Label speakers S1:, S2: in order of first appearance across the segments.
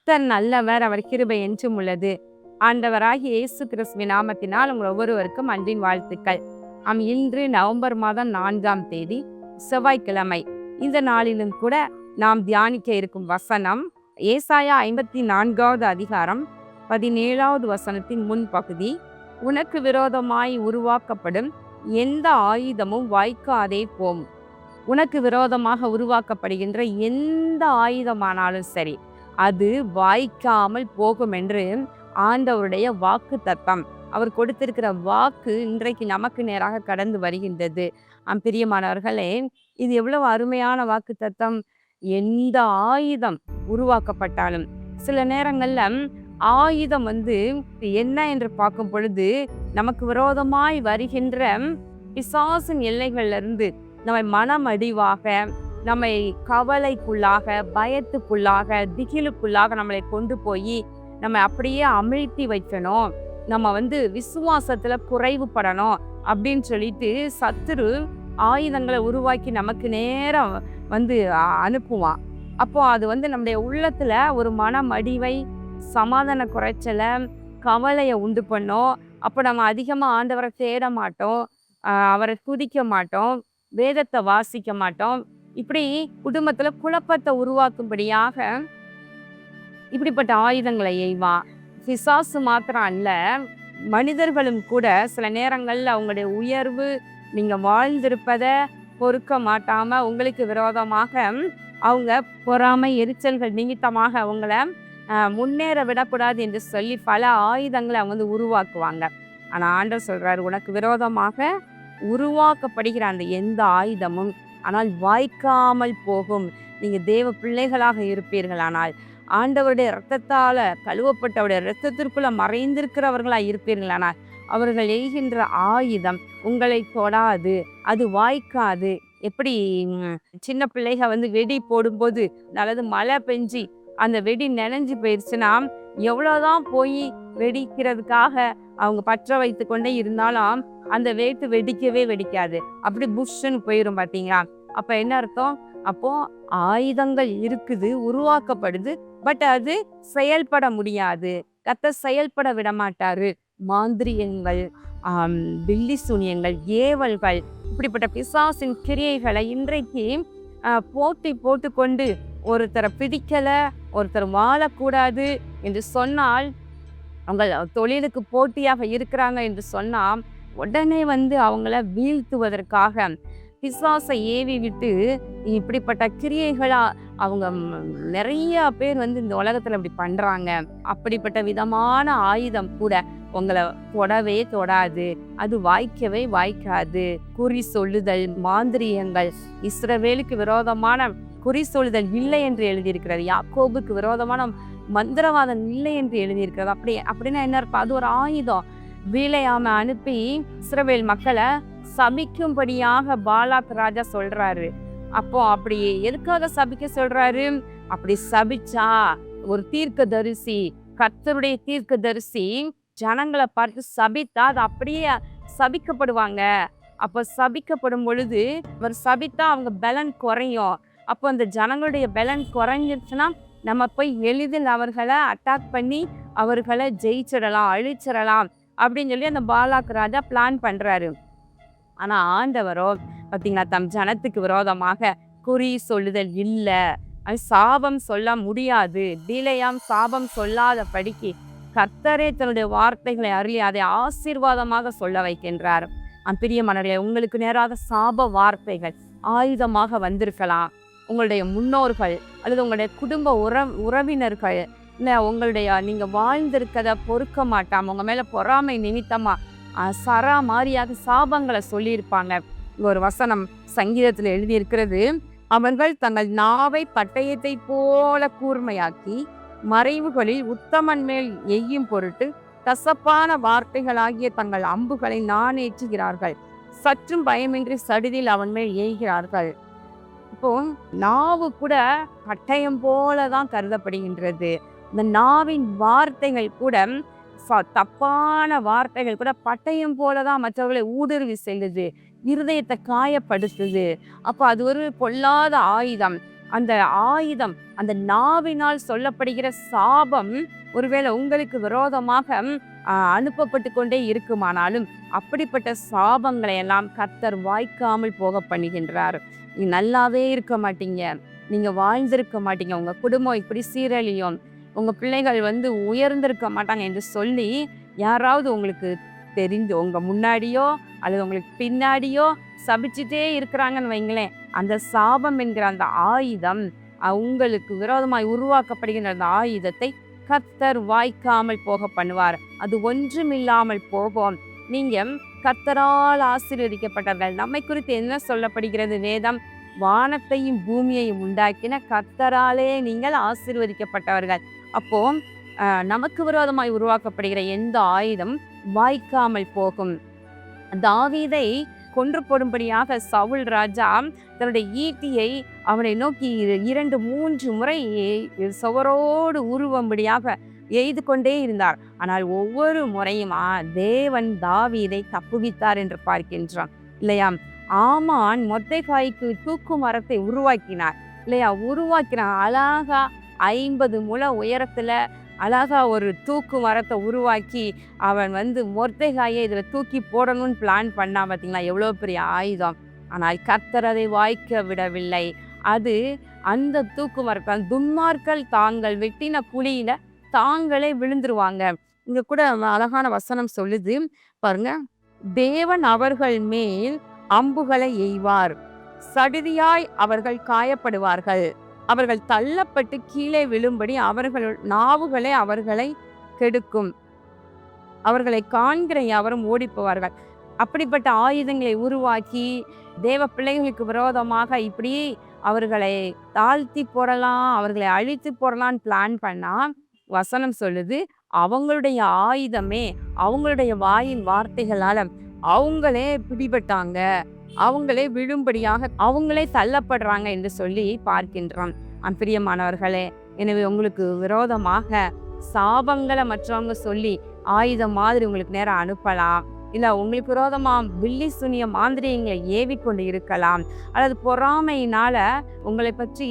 S1: கர்த்தர் நல்லவர், அவர் கிருபை என்றும் உள்ளது. ஆண்டவராகிய இயேசு கிறிஸ்துவின் நாமத்தினால் உங்கள் ஒவ்வொருவருக்கும் அன்பின் வாழ்த்துக்கள். இன்று நவம்பர் மாதம் 4ஆம் தேதி செவ்வாய்க்கிழமை. இந்த நாளிலும் கூட நாம் தியானிக்க இருக்கும் வசனம் ஏசாயா 54வது அதிகாரம் 17வது வசனத்தின் முன்பகுதி. உனக்கு விரோதமாய் உருவாக்கப்படும் எந்த ஆயுதமும் வாய்க்காதே போம். உனக்கு விரோதமாக உருவாக்கப்படுகின்ற எந்த ஆயுதமானாலும் சரி, அது வாய்க்காமல் போகும் என்று ஆண்டவருடைய வாக்கு தத்தம். அவர் கொடுத்திருக்கிற வாக்கு இன்றைக்கு நமக்கு நேராக கடந்து வருகின்றது. பிரியமானவர்களே, இது எவ்வளவு அருமையான வாக்கு தத்தம். எந்த ஆயுதம் உருவாக்கப்பட்டாலும், சில நேரங்கள்ல ஆயுதம் என்ன என்று பார்க்கும் பொழுது, நமக்கு விரோதமாய் வருகின்ற பிசாசின் எல்லைகள்ல இருந்து நம்மை மனமடிவாக, நம்மை கவலைக்குள்ளாக, பயத்துக்குள்ளாக, திகிலுக்குள்ளாக நம்மளை கொண்டு போய் நம்ம அப்படியே அமிழ்த்தி வைக்கணும், நம்ம விசுவாசத்துல குறைவுபடணும் அப்படின்னு சொல்லிட்டு சத்துரு ஆயுதங்களை உருவாக்கி நமக்கு நேரம் அனுப்புவான். அப்போ அது நம்முடைய உள்ளத்துல ஒரு மனமடிவை, சமாதான குறைச்சலை, கவலையை உண்டு பண்ணும். அப்போ நம்ம அதிகமா ஆண்டவரை தேட மாட்டோம், அவரை துதிக்க மாட்டோம், வேதத்தை வாசிக்க மாட்டோம். இப்படி குடும்பத்துல குழப்பத்தை உருவாக்கும்படியாக இப்படிப்பட்ட ஆயுதங்களை எய்வான். பிசாசு மாத்திரம் அல்ல, மனிதர்களும் கூட சில நேரங்கள்ல அவங்களுடைய உயர்வு, நீங்க வாழ்ந்திருப்பத பொறுக்க மாட்டாம உங்களுக்கு விரோதமாக அவங்க பொறாமை, எரிச்சல்கள் நிமித்தமாக அவங்கள முன்னேற விடக்கூடாது என்று சொல்லி பல ஆயுதங்களை அவங்க உருவாக்குவாங்க. ஆனா ஆண்டவர் சொல்றாரு, உனக்கு விரோதமாக உருவாக்கப்படுகிற அந்த எந்த ஆயுதமும் ஆனால் வாய்க்காமல் போகும். நீங்க தேவ பிள்ளைகளாக இருப்பீர்களானால், ஆண்டவருடைய இரத்தத்தால கழுவப்பட்டவருடைய இரத்தத்திற்குள்ள மறைந்திருக்கிறவர்களா இருப்பீர்களானால், அவர்கள் எய்கின்ற ஆயுதம் உங்களை தொடாது, அது வாய்க்காது. எப்படி சின்ன பிள்ளைக வெடி போடும்போது நல்லது மழை பெஞ்சி அந்த வெடி நனைஞ்சு போயிடுச்சுன்னா, எவ்வளவுதான் போய் வெடிக்கிறதுக்காக அவங்க பற்ற வைத்து கொண்டே இருந்தாலும் அந்த வேட்டு வெடிக்கவே வெடிக்காது, அப்படி புஷ்ன்னு போயிடும். பார்த்தீங்களா? அப்ப என்ன அர்த்தம்? அப்போ ஆயுதங்கள் இருக்குது, உருவாக்கப்படுது, பட் அது செயல்பட முடியாது. கர்த்தர் செயல்பட விட மாட்டாரு. மாந்திரியங்கள், பில்லி சூனியங்கள், ஏவல்கள், இப்படிப்பட்ட பிசாசின் கிரியைகளை இன்றைக்கு போட்டி போட்டுக்கொண்டு ஒருத்தரை பிடிக்கல, ஒருத்தர் வாழக்கூடாது என்று சொன்னால், அவங்க தொழிலுக்கு போட்டியாக இருக்கிறாங்க என்று சொன்னால், உடனே அவங்கள வீழ்த்துவதற்காக பிசாசை ஏவி விட்டு இப்படிப்பட்ட கிரியைகளா அவங்க நிறைய பேர் இந்த உலகத்துல அப்படி பண்றாங்க. அப்படிப்பட்ட விதமான ஆயுதம் கூட உங்களை தொடவே தொடாது, அது வாய்க்கவே வாய்க்காது. குறி சொல்லுதல், மாந்திரியங்கள், இஸ்ரவேலுக்கு விரோதமான குறி சொல்லுதல் இல்லை என்று எழுதியிருக்கிறது. யாக்கோபுக்கு விரோதமான மந்திரவாதம் இல்லை என்று எழுதியிருக்கிறது. அப்படின்னா என்ன இருக்கும்? அது ஒரு ஆயுதம். வீலையாம அனுப்பி இஸ்ரவேல் மக்களை சபிக்கும்படியாக பாலாக் ராஜா சொல்றாரு. அப்போ அப்படி எதுக்காக சபிக்க சொல்றாரு? அப்படி சபிச்சா ஒரு தீர்க்கதரிசி, கர்த்தருடைய தீர்க்கதரிசி ஜனங்களை பார்த்து சபித்தா அது அப்படியே சபிக்கப்படுவாங்க. அப்ப சபிக்கப்படும் பொழுது அவர் சபித்தா அவங்க பலன் குறையும். அப்போ அந்த ஜனங்களுடைய பலன் குறைஞ்சிருச்சுன்னா நம்ம போய் எளிதில் அவர்களை அட்டாக் பண்ணி அவர்களை ஜெயிச்சிடலாம், அழிச்சிடலாம் அப்படின்னு சொல்லி அந்த பாலாக் ராஜா பிளான் பண்றாரு. ஆனா ஆண்டவரோ பார்த்தீங்களா, தம் ஜனத்துக்கு விரோதமாக குறி சொல்லுதல் இல்லை, அது சாபம் சொல்ல முடியாது. பிலேயாம் சாபம் சொல்லாத படிக்கு கர்த்தரே தன்னுடைய வார்த்தைகளை அருளி அதை ஆசீர்வாதமாக சொல்ல வைக்கின்றார். பிரியமானவர்களே, உங்களுக்கு நேராக சாப வார்த்தைகள் ஆயுதமாக வந்திருக்கலாம். உங்களுடைய முன்னோர்கள் அல்லது உங்களுடைய குடும்ப உறவினர்கள் இல்லை, உங்களுடைய நீங்க வாழ்ந்திருக்கத பொறுக்க மாட்டாம உங்க மேல பொறாமை நிமித்தமா சரா மாரியாக சாபங்களை சொல்லியிருப்பாங்க. ஒரு வசனம் சங்கீதத்துல எழுதியிருக்கிறது, அவர்கள் தங்கள் நாவை பட்டயத்தை போல கூர்மையாக்கி மறைவுகளில் உத்தமன் மேல் எய்யும் பொருட்டு கசப்பான வார்த்தைகளாகிய தங்கள் அம்புகளை நாணேற்றுகிறார்கள், சற்றும் பயமின்றி சடிதில் அவன் மேல் எய்கிறார்கள். இப்போ நாவு கூட பட்டயம் போலதான் கருதப்படுகின்றது. இந்த நாவின் வார்த்தைகள் கூட, தப்பான வார்த்தைகள் கூட பட்டயம் போலதான் மற்றவர்களை ஊடுருவி செல்லுது, இருதயத்தை காயப்படுத்துது. அப்போ அது ஒரு பொல்லாத ஆயுதம். அந்த ஆயுதம், அந்த நாவினால் சொல்லப்படுகிற சாபம் ஒருவேளை உங்களுக்கு விரோதமாக அனுப்பப்பட்டு கொண்டே இருக்குமானாலும் அப்படிப்பட்ட சாபங்களை எல்லாம் கர்த்தர் வாய்க்காமல் போக பண்ணுகின்றார். நீ நல்லாவே இருக்க மாட்டீங்க, நீங்க வாழ்ந்திருக்க மாட்டீங்க, உங்க குடும்பம் இப்படி சீரழியும், உங்க பிள்ளைகள் உயர்ந்திருக்க மாட்டாங்க என்று சொல்லி யாராவது உங்களுக்கு தெரிஞ்சு உங்க முன்னாடியோ அல்லது உங்களுக்கு பின்னாடியோ சபிச்சுட்டே இருக்கிறாங்கன்னு வைங்களேன், அந்த சாபம் என்கிற அந்த ஆயுதம் உங்களுக்கு விரோதமாய் உருவாக்கப்படுகின்ற அந்த ஆயுதத்தை கர்த்தர் வாய்க்காமல் போக பண்ணுவார். அது ஒன்றுமில்லாமல் போகும். நீங்க கர்த்தரால் ஆசீர்வதிக்கப்பட்டவர்கள். நம்மை குறித்து என்ன சொல்லப்படுகிறது வேதம்? வானத்தையும் பூமியையும் உண்டாக்கின கர்த்தராலே நீங்கள் ஆசீர்வதிக்கப்பட்டவர்கள். அப்போ நமக்கு விரோதமாய் உருவாக்கப்படுகிற எந்த ஆயுதம் வாய்க்காமல் போகும். தாவீதை கொன்று போடும்படியாக சவுல் ராஜா தன்னுடைய ஈட்டியை அவனை நோக்கி 2-3 முறை சுவரோடு உருவும்படியாக எய்து கொண்டே இருந்தார். ஆனால் ஒவ்வொரு முறையும் தேவன் தாவீதை தப்புவித்தார் என்று பார்க்கின்றான் இல்லையா? ஆமான் மொர்தெகாய்க்கு தூக்கு மரத்தை உருவாக்கினார் இல்லையா? உருவாக்கினான் அழகா 50 முழ உயரத்துல அழகா ஒரு தூக்கு மரத்தை உருவாக்கி அவன் மொர்தெகாயை இதுல தூக்கி போடணும்னு பிளான் பண்ணா. பார்த்தீங்களா எவ்வளோ பெரிய ஆயுதம். ஆனால் கர்த்தர் அதை வாய்க்க விடவில்லை. அது அந்த தூக்கு மரத்தை துன்மார்கள் தாங்கள் வெட்டின குழியில தாங்களே விழுந்துருவாங்க. இங்க கூட அழகான வசனம் சொல்லுது பாருங்க, தேவன் அவர்கள் மேல் அம்புகளை எய்வார், சடுதியாய் அவர்கள் காயப்படுவார்கள், அவர்கள் தள்ளப்பட்டு கீழே விழும்படி அவர்கள் நாவுகளே அவர்களை கெடுக்கும், அவர்களை காண்கிற யாவரும் ஓடி போவார்கள். அப்படிப்பட்ட ஆயுதங்களை உருவாக்கி தேவ பிள்ளைகளுக்கு விரோதமாக இப்படி அவர்களை தாழ்த்தி போடலாம், அவர்களை அழித்து போடலான்னு பிளான் பண்ணா வசனம் சொல்லுது, அவங்களுடைய ஆயுதமே அவங்களுடைய வாயின் வார்த்தைகளால அவங்களே பிடிபட்டாங்க, அவங்களே விழும்படியாக அவங்களே தள்ளப்படுறாங்க என்று சொல்லி பார்க்கின்றோம். பிரியமானவர்களே, எனவே உங்களுக்கு விரோதமாக சாபங்களை மற்றவங்க சொல்லி ஆயுதம் மாதிரி உங்களுக்கு நேரம் அனுப்பலாம், இல்லை உங்களுக்கு விரோதமா வில்லி சுனிய மாந்திரியங்களை ஏவிக்கொண்டு இருக்கலாம், அல்லது பொறாமையினால உங்களை பற்றி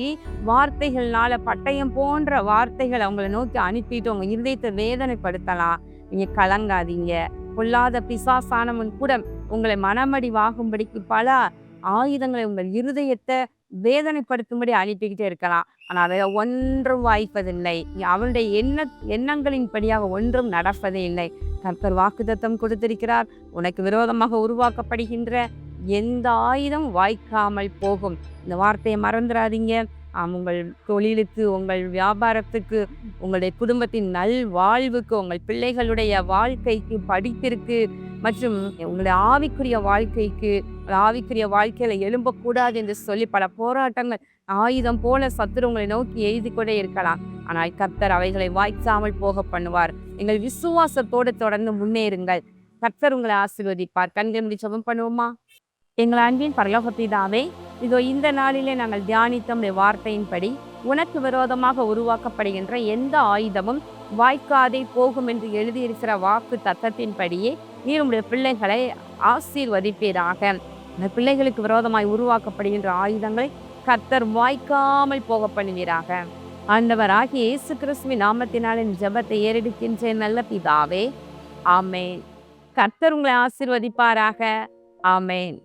S1: வார்த்தைகள்னால பட்டயம் போன்ற வார்த்தைகளை அவங்களை நோக்கி அனுப்பிட்டு உங்க இருதயத்தை வேதனைப்படுத்தலாம். நீங்க கலங்காதீங்க. பொல்லாத பிசாசானவன் கூட உங்களை மனமடிவாகும்படிக்கு பல ஆயுதங்களை உங்கள் இருதயத்தை வேதனைப்படுத்தும்படி அனுப்பிக்கிட்டே இருக்கலாம். ஆனால் அதை ஒன்றும் வாய்ப்பதில்லை. அவனுடைய எண்ணங்களின் படியாக ஒன்றும் நடப்பதே இல்லை. கர்த்தர் வாக்குத்தத்தம் கொடுத்திருக்கிறார், உனக்கு விரோதமாக உருவாக்கப்படுகின்ற எந்த ஆயுதம் வாய்க்காமல் போகும். இந்த வார்த்தையை மறந்துடாதீங்க. உங்கள் தொழிலுக்கு, உங்கள் வியாபாரத்துக்கு, உங்களுடைய குடும்பத்தின் நல் வாழ்வுக்கு, உங்கள் பிள்ளைகளுடைய வாழ்க்கைக்கு, படிப்பிற்கு மற்றும் உங்களுடைய ஆவிக்குரிய வாழ்க்கைக்கு, ஆவிக்குரிய வாழ்க்கையில எழும்பக்கூடாது என்று சொல்லி பல போராட்டங்கள் ஆயுதம் போல சத்துரு உங்களை நோக்கி எழுதி கொண்டே இருக்கலாம். ஆனால் கர்த்தர் அவைகளை வாய்க்காமல் போக பண்ணுவார். எங்கள் விசுவாசத்தோடு தொடர்ந்து முன்னேறுங்கள். கர்த்தர் உங்களை ஆசீர்வதிப்பார். கண்கள் ஜெபம் பண்ணுவோமா? எங்கள் அன்பின் பரலோக பிதாவே, இதோ இந்த நாளிலே நாங்கள் தியானித்த வார்த்தையின்படி உனக்கு விரோதமாக உருவாக்கப்படுகின்ற எந்த ஆயுதமும் வாய்க்காதே போகும் என்று எழுதியிருக்கிற வாக்கு தத்தத்தின்படியே நீர் உங்களுடைய பிள்ளைகளை ஆசீர்வதிப்பீராக. இந்த பிள்ளைகளுக்கு விரோதமாய் உருவாக்கப்படுகின்ற ஆயுதங்களை கர்த்தர் வாய்க்காமல் போக பண்ணுவீராக. ஆண்டவராகிய இயேசு கிறிஸ்துவின் நாமத்தினாலே ஜெபத்தை ஏறெடுக்கின்ற நல்ல பிதாவே, ஆமேன். கர்த்தர் உங்களை ஆசீர்வதிப்பாராக. ஆமேன்.